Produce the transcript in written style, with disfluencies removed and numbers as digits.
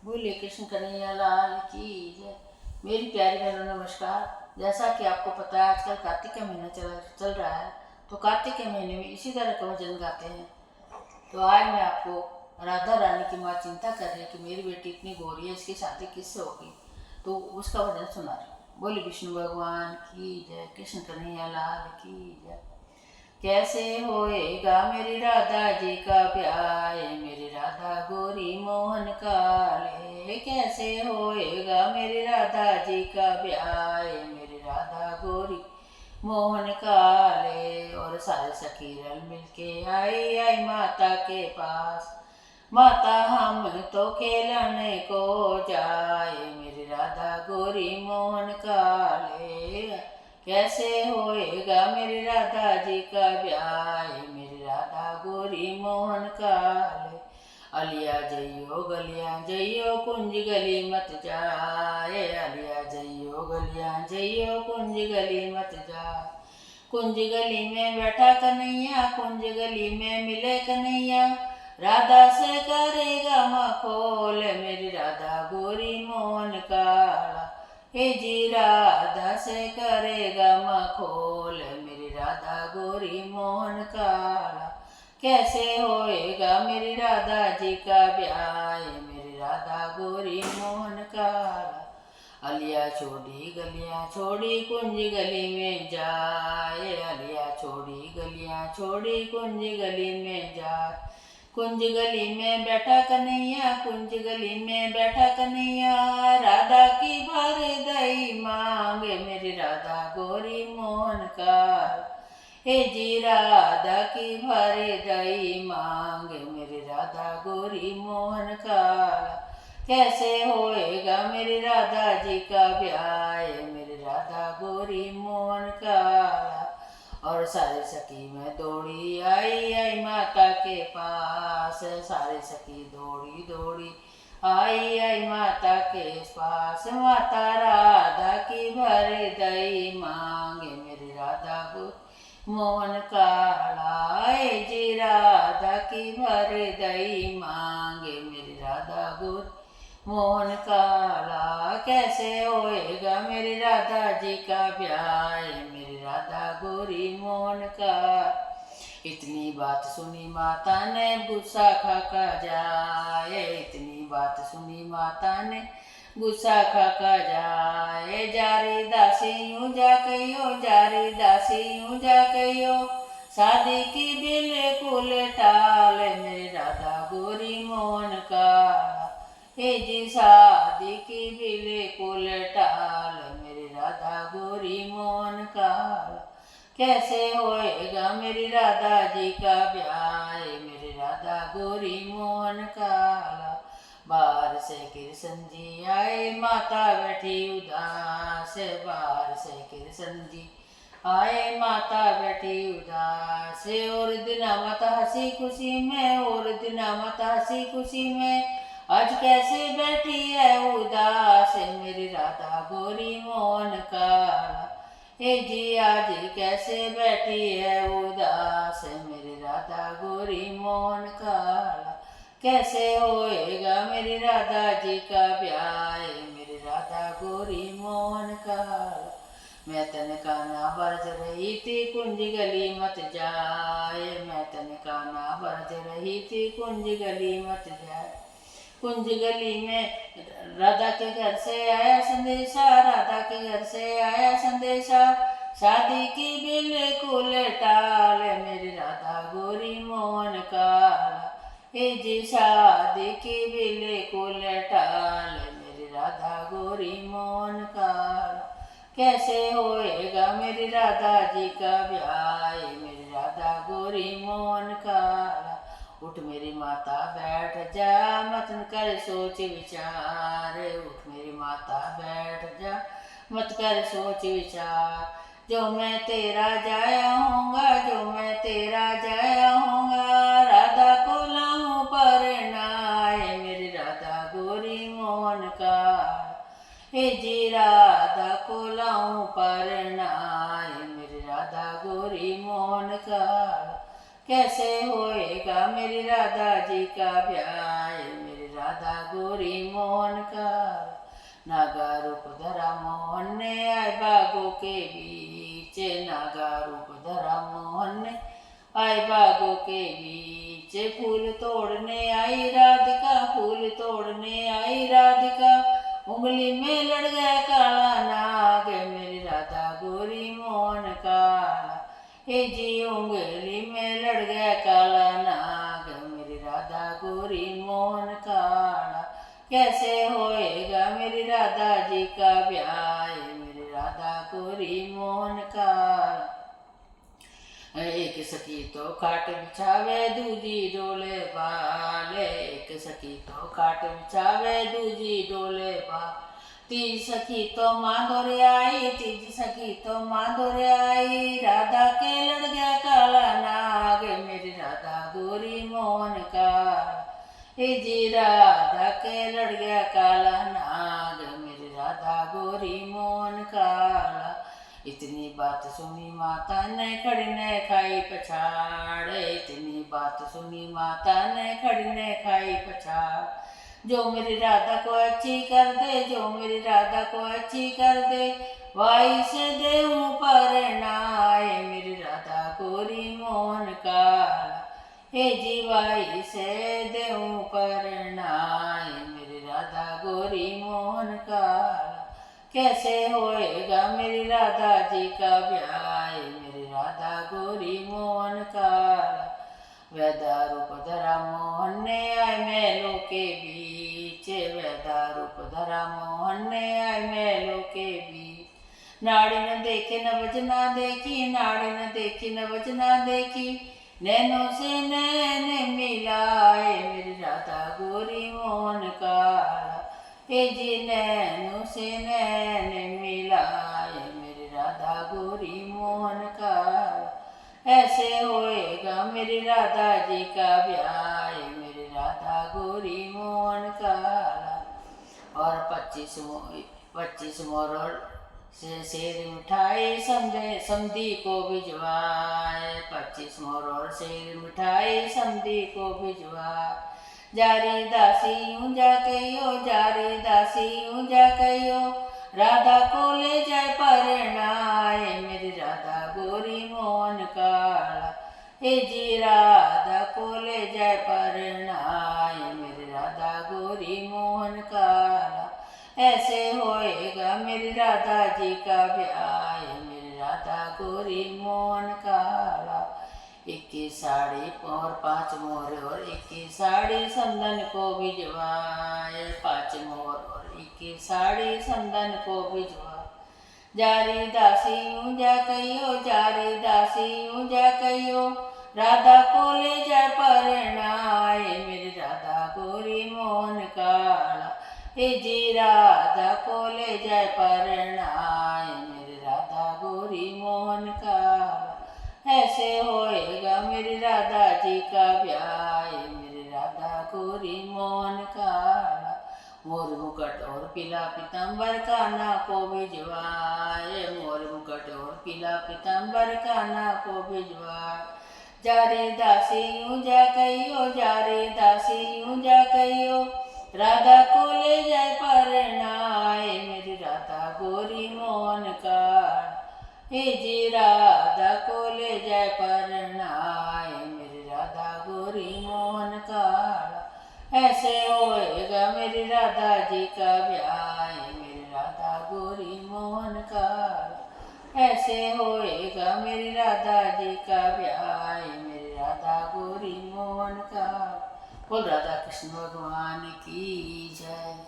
बोलिए कृष्ण कन्हैया लाल की जय। मेरी प्यारी बहनों नमस्कार। जैसा कि आपको पता है आजकल कार्तिक का महीना चल रहा है, तो कार्तिक के महीने में इसी तरह का भजन गाते हैं। तो आज मैं आपको राधा रानी की माँ चिंता कर रही है कि मेरी बेटी इतनी गोरी है, इसकी शादी किससे होगी, तो उसका भजन सुना रही हूँ। बोलिए विष्णु भगवान की जय, कृष्ण कन्हैया लाल की जय। कैसे होएगा मेरी राधा जी का प्यार, मेरी राधा गोरी मोहन काले। कैसे होएगा मेरी राधा जी का प्यार, मेरी राधा गोरी मोहन काले। और सारे सखी रल मिलके आई माता के पास, माता हम तो खेलने को जाए, मेरी राधा गोरी मोहन काले। कैसे होएगा मेरी राधा जी का ब्याह, मेरी राधा गोरी मोहन काले। अलिया जइयो गलिया जइयो कुंज गली मत जाए, अलिया जइयो गलिया जइयो कुंज गली मत जाए। कुंज गली में बैठा कन्हैया, कुंज गली में मिले कन्हैया, राधा से करेगा मखोल, मेरी राधा गोरी मोहन काला। हे जी राधा से करेगा मखोल, मेरी राधा गोरी मोहन काला। कैसे होएगा मेरी राधा जी का ब्याह, मेरी राधा गोरी मोहन काला। अलिया छोड़ी गलियां छोड़ी कुंज गली में जाए, अलिया छोड़ी गलियां छोड़ी कुंज गली में जाए। कुंज गली में बैठा कन्हैया, कुंज गली में बैठा कन्हैया, राधा की भर दई मांगे, मेरी राधा गोरी मोहन काल। हे जी राधा की भर दई मांगे, मेरी राधा गोरी मोहन काला। कैसे होएगा मेरी राधा जी का ब्याह, मेरी राधा गोरी मोहन काला। और सारे सखी में दौड़ी आई माता के पास, सारे सखी दौड़ी दौड़ी आई माता के पास। माता राधा की भर दई मांगे, मेरी राधा गोरी मोहन काला। जी राधा की भर दई मांगे, मेरी राधा गोरी मोहन काला। कैसे होएगा मेरी राधा जी का ब्याह, मेरी राधा गोरी मोहन का। इतनी बात सुनी माता ने गुस्सा खाका जाए, इतनी बात सुनी माता ने गुस्सा खाका जाए। जारी दासी यूं जा कहियो, जारी दासी यूं जा कहियो, शादी की बिल्कुल टाल, मेरी राधा गोरी मोहन काला। हे जी शादी की बिल्कुल टाल, मेरी राधा गोरी मोहन काला। कैसे होएगा मेरी राधा जी का ब्याह, मेरी राधा गोरी मोहन काला। बाहर से कृष्ण जी आए, माता बैठी उदास, बाहर से कृष्ण जी आए, माता बैठी उदास। और दिना माता हंसी खुशी में, और दिना माता हंसी खुशी में, आज कैसे बैठी है उदास, मेरी राधा गोरी मोहन काला। हे जी आज कैसे बैठी है उदास, मेरी राधा गोरी मोहन काला। कैसे होएगा मेरी राधा जी का ब्याह, मेरी राधा गोरी मोहन काला। मैं तन काना बरज रही थी कुंज गली मत जाए, मैं तन काना बरज रही थी कुंज गली मत जाए। कुंज गली में राधा के घर से आया संदेशा, राधा के घर से आया संदेशा, शादी की बिल्कुल टाल, मेरी राधा गोरी मोहन काला। हे जी शादी की बिल्कुल टाल, मेरी राधा गोरी मोहन काला। कैसे होएगा मेरी राधा जी का ब्याह, मेरी राधा गोरी मोहन काला। उठ मेरी माता बैठ जा, मत कर सोच विचार, उठ मेरी माता बैठ जा, मत कर सोच विचार। जो मैं तेरा जाया हूँगा, जो मैं तेरा जाया हूँगा, राधा को लाऊं पर नाय, मेरी राधा गोरी मोहन काला। हे जी राधा को लाऊं पर नाय, मेरी राधा गोरी मोहन काला। कैसे होएगा मेरी राधा जी का ब्याह, मेरी राधा राधा गोरी मोहन काला। नागा रूप धरा मोहन ने आए बागों के बीच, नागा रूप धरा मोहन ने आए बागों के बीच। फूल तोड़ने आई राधिका, फूल तोड़ने आई राधिका, उंगली में लड़ गया काला नाग, मेरी राधा गोरी मोहन काला। हे जी उंगली में लड़ गया काला नाग, मेरी राधा गोरी मोहन काला। कैसे होएगा मेरी राधा जी का ब्याह, मेरी राधा गोरी मोहन काला। एक सखी तो खाट बिछावे दूजी डोले बाल, एक सखी तो खाट बिछावे दूजी डोले बाल। तीज सखी तो माधुर्य आई, तीज सखी तो माधुर्य आई, राधा के लड़ गया काला नाग, मेरी राधा गोरी मोहन काला। हे जी राधा के लड़ गया काला नाग, मेरी राधा गोरी मोहन काला। इतनी बात सुनी माता ने खड़ी ने खाई पछाड़, इतनी बात सुनी माता ने खड़ी ने खाई पछाड़। जो मेरी राधा को अच्छी कर दे, जो मेरी राधा को अच्छी कर दे, वाई से देऊं परनाए, मेरी राधा गोरी मोहन काला। हे जीवाई से देऊं परनाए, मेरी राधा गोरी मोहन काला। कैसे होएगा मेरी राधा जी का ब्याह, मेरी राधा गोरी मोहन काला। वैदा रूप धरा मोहन ने आए महलों के बीच, वैदा रूप धरा मोहन ने आए महलों के बीच। नाड़ी न देखे न वजना देखी, नाड़ी न देखी न वजना देखी, नैनों से नैन मिलाए, मेरी राधा गोरी मोहन काला। हे जी नैनों से नैन मिलाए, मेरी राधा गोरी मोहन काला। ऐसे होएगा मेरी राधा जी का ब्याह, मेरी राधा गोरी मोहन काला। और 25 मोर से शेर मिठाई समधी को भिजवाए, 25 मोर और शेर मिठाई समधी को भिजवाए। जारी दासी यूं जा कहियो, जारी दासी यूं जा कहियो, राधा को ले जाए परनाए, मेरी राधा गोरी मोहन काला। हे जी राधा को ले जाए परनाए, मेरी राधा गोरी मोहन काला। ऐसे होएगा मेरी राधा जी का ब्याह, मेरी राधा गोरी मोहन काला। 21 साड़ी और 5 मोर और 21 साड़ी समधन को भिजवाए, 5 मोर और 21 साड़ी समधन को भिजवा। जारी दासी यूं जा कहियो, जारी दासी यूं जा कहियो, राधा को ले जाए परनाए, मेरी राधा गोरी मोहन काला। हे जी राधा को ले जाए परनाए, मेरी राधा गोरी मोहन काला। ऐसे होएगा मेरी राधा जी का ब्याह, मेरी राधा गोरी मोहन काला। मोर मुकुट और पीला पीताम्बर कान्हा को भिजवाए, मोर मुकुट और पीला पीताम्बर कान्हा को भिजवाए। जारी दासी यूं जा कहियो, जारी दासी यूं जा कहियो, राधा को ले जाए परनाए, मेरी राधा गोरी मोहन काला। हे जी राधा को ले जाए परनाए, मेरी राधा गोरी मोहन काला। ऐसे होएगा मेरी राधा जी का ब्याह, मेरी राधा गोरी मोहन काला। ऐसे होएगा मेरी राधा जी का ब्याह, मेरी राधा गोरी मोहन काला। बोल राधा कृष्ण भगवान की जय।